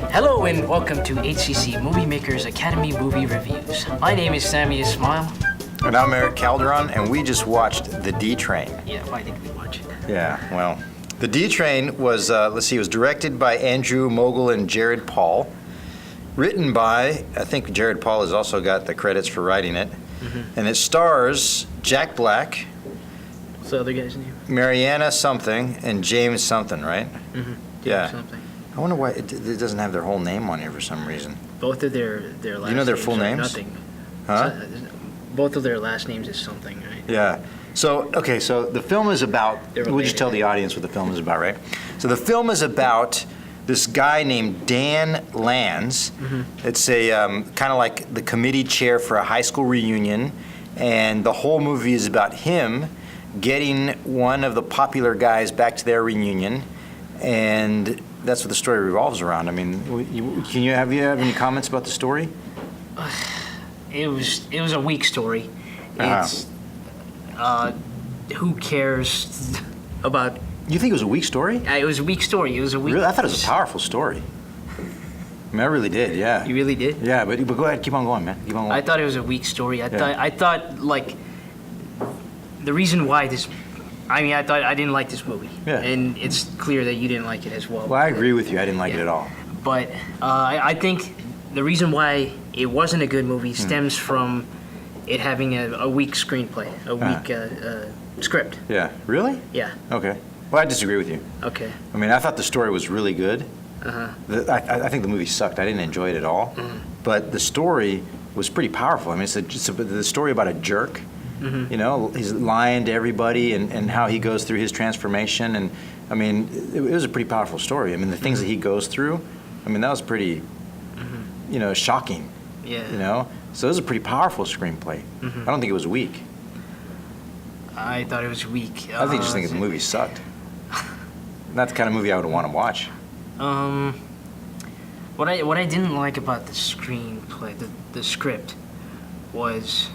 Hello and welcome to HCC MovieMakers Academy Movie Reviews. My name is Sami Ismail. And I'm Erik Calderon, and we just watched The D Train. Yeah, why did we watch it? Yeah, well, The D Train was, it was directed by Andrew Mogul and Jared Paul. Written by, I think Jared Paul has also got the credits for writing it. Mm-hmm. And it stars Jack Black. What's the other guy's name? Mariana something and James something, right? Mm-hmm. Yeah. Something. I wonder why it doesn't have their whole name on here for some reason. Both of their last You know their names full are names? Nothing. Huh? Both of their last names is something, right? Yeah. So, okay, so the film is about, we'll just tell the audience what the film is about, right? So the film is about this guy named Dan Lanz. Mm-hmm. It's a kind of like the committee chair for a high school reunion, and the whole movie is about him getting one of the popular guys back to their reunion, and that's what the story revolves around. I mean, have you any comments about the story? It was a weak story. It's who cares about? You think it was a weak story? It was a weak story. It was a weak. Really? I thought it was a powerful story. I mean, I really did. Yeah. You really did? Yeah, but go ahead, keep on going, man. Keep on going. I thought it was a weak story. I thought like the reason why this. I thought I didn't like this movie. Yeah. And it's clear that you didn't like it as well. Well, I agree with you. I didn't like it at all. But I think the reason why it wasn't a good movie stems from it having a weak screenplay, a weak script. Yeah. Really? Yeah. Okay. Well, I disagree with you. Okay. I mean, I thought the story was really good. Uh-huh. I think the movie sucked. I didn't enjoy it at all. Mm-hmm. But the story was pretty powerful. I mean, it's the story about a jerk. Mm-hmm. You know, he's lying to everybody and how he goes through his transformation. And, I mean, it was a pretty powerful story. I mean, the things that he goes through, I mean, that was pretty, you know, shocking. Yeah. You know? So it was a pretty powerful screenplay. Mm-hmm. I don't think it was weak. I thought it was weak. I just think the movie sucked. Not the kind of movie I would want to watch. What I didn't like about the screenplay, the script, was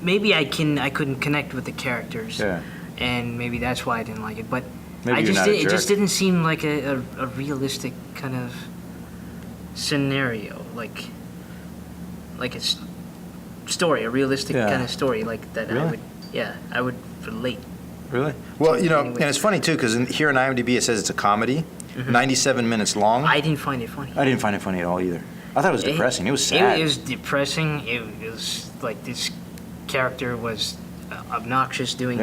maybe I couldn't connect with the characters. Yeah. And maybe that's why I didn't like it. But Maybe it just didn't seem like a realistic kind of scenario, like a story, a realistic kind of story, like that. Really? I would relate. Really? Well, you know, and it's funny too, because here in IMDb it says it's a comedy, 97 minutes long. I didn't find it funny. I didn't find it funny at all either. I thought it was depressing. It was sad. It was depressing. It was like this character was obnoxious, doing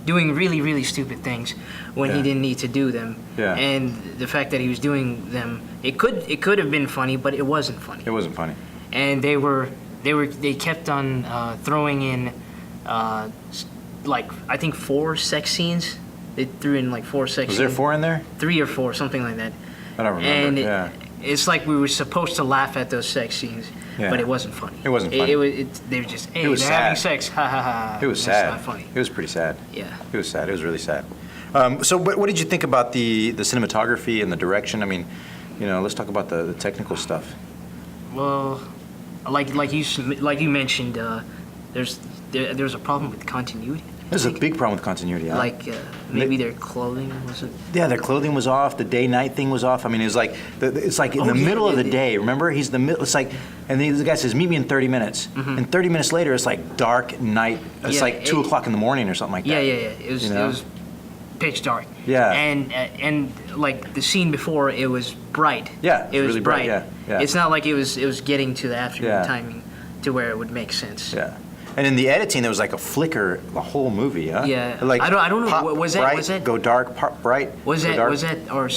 really, really stupid things when he didn't need to do them. Yeah. And the fact that he was doing them, it could have been funny, but it wasn't funny. It wasn't funny. And they kept on throwing in like I think 4 sex scenes. They threw in like 4 sex scenes. Was there 4 in there? 3 or 4, something like that. I don't remember. And it's like we were supposed to laugh at those sex scenes, but it wasn't funny. It wasn't funny. They were just, hey, It was they're sad. having sex, ha ha ha. It was That's sad. not funny. It was pretty sad. Yeah. It was sad. It was really sad. So what did you think about the cinematography and the direction? I mean, you know, let's talk about the technical stuff. Well, like you mentioned, there's a problem with continuity. There's a big problem with continuity. Huh? Like maybe their clothing wasn't. Yeah, their clothing was off. The day-night thing was off. I mean, it was like it's like in the middle of the day. Remember, he's the middle. It's like, and the guy says, "Meet me in 30 minutes." Mm-hmm. And 30 minutes later, it's like dark night. It's like 2 o'clock in the morning or something like that. Yeah. It was pitch dark. Yeah. And like the scene before, it was bright. Yeah, it was really bright. Yeah. It's not like it was getting to the afternoon timing to where it would make sense. Yeah. And in the editing, there was like a flicker the whole movie, huh? Yeah. Like I don't know. pop Was bright, that go dark, pop bright? Was go that dark? or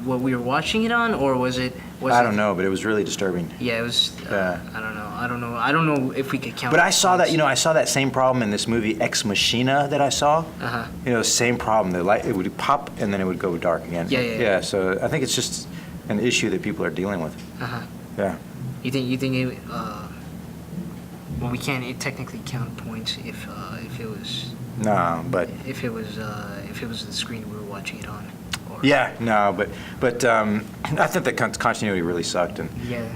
what we were watching it on, or was it? I don't know, but it was really disturbing. Yeah, it was. I don't know if we could count. But I saw that. You know, I saw that same problem in this movie Ex Machina that I saw. You know, same problem. The light, it would pop and then it would go dark again. Yeah. So I think it's just an issue that people are dealing with. Yeah. You think it? Well, we can't technically count points if it was. No, but if it was the screen we were watching it on. Or, yeah, no, but I think that continuity really sucked, and yeah.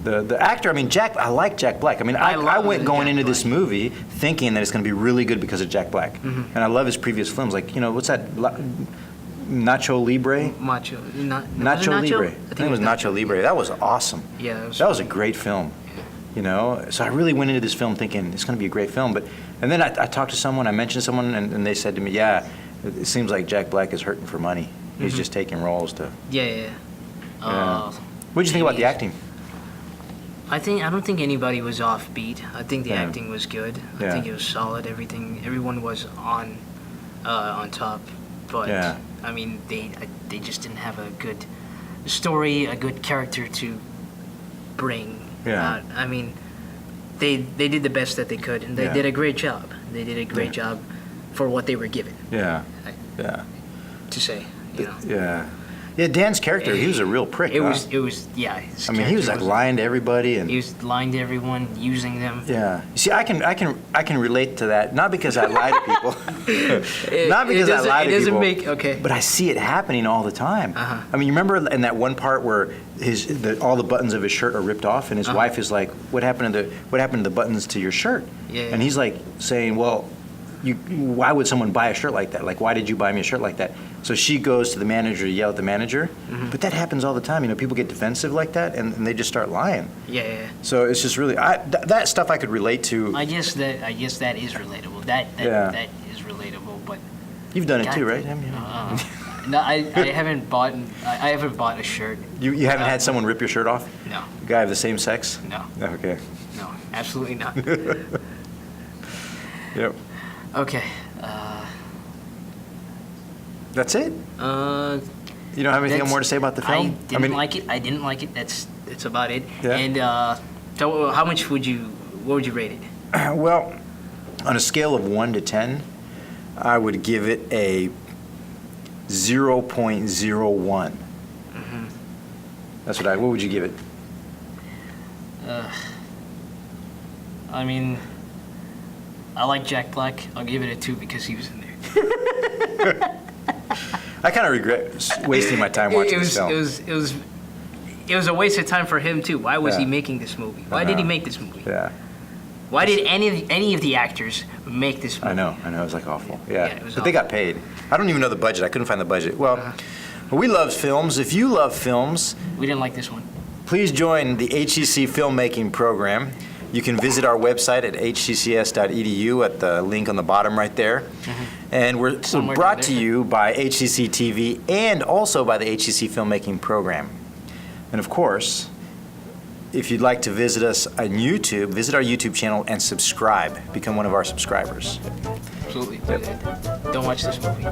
The actor, I mean, I like Jack Black. I mean, I went going into this movie thinking that it's going to be really good because of Jack Black. Mm-hmm. And I love his previous films. Like, what's that? Nacho Libre? Nacho Libre. I think it was Nacho Libre. That was awesome. Yeah. That was a great film. Yeah. So I really went into this film thinking it's going to be a great film. And then I talked to someone, I mentioned someone, and they said to me, yeah, it seems like Jack Black is hurting for money. He's just taking roles to... Yeah. What did you think about the acting? I don't think anybody was offbeat. I think the acting was good. I think it was solid. Everyone was on top. But I mean, they just didn't have a good story, a good character to bring. Yeah. I mean, they did the best that they could, and they did a great job. They did a great job for what they were given. Yeah. To say, Yeah. Yeah, Dan's character, he was a real prick. It was. He was like lying to everybody, and he was lying to everyone, using them. Yeah. You see, I can relate to that, not because I lie to people, not because I lie to people, but I see it happening all the time. Uh-huh. I mean, you remember in that one part where all the buttons of his shirt are ripped off, and his wife is like, "What happened to the buttons to your shirt?" Yeah. And he's like saying, "Well, why would someone buy a shirt like that? Like, why did you buy me a shirt like that?" So she goes to the manager to yell at the manager. Mm-hmm. But that happens all the time. People get defensive like that, and they just start lying. Yeah. So it's just really that stuff I could relate to. I guess that is relatable. That is relatable. But you've done it too, right? No, I haven't bought a shirt. You haven't had someone rip your shirt off? No. A guy of the same sex? No. Okay. No, absolutely not. Yep. Okay. That's it? You don't have anything more to say about the film? I didn't like it. That's about it. Yeah. And so how much what would you rate it? Well, on a scale of 1 to 10, I would give it a 0.01. Mm-hmm. That's what would you give it? I mean, I like Jack Black. I'll give it a 2 because he was in there. I kind of regret wasting my time watching this film. It was a waste of time for him too. Why was he making this movie? Why did he make this movie? Yeah. Why did any of the actors make this movie? I know. It was like awful. Yeah. It was but awful. they got paid. I don't even know the budget. I couldn't find the budget. Well, we love films. If you love films, we didn't like this one. Please join the HCC filmmaking program. You can visit our website at hccs.edu at the link on the bottom right there. Mm-hmm. And we're brought to you by HCC TV and also by the HCC filmmaking program. And of course, if you'd like to visit us on YouTube, visit our YouTube channel and subscribe. Become one of our subscribers. Absolutely. Yep. Don't watch this movie.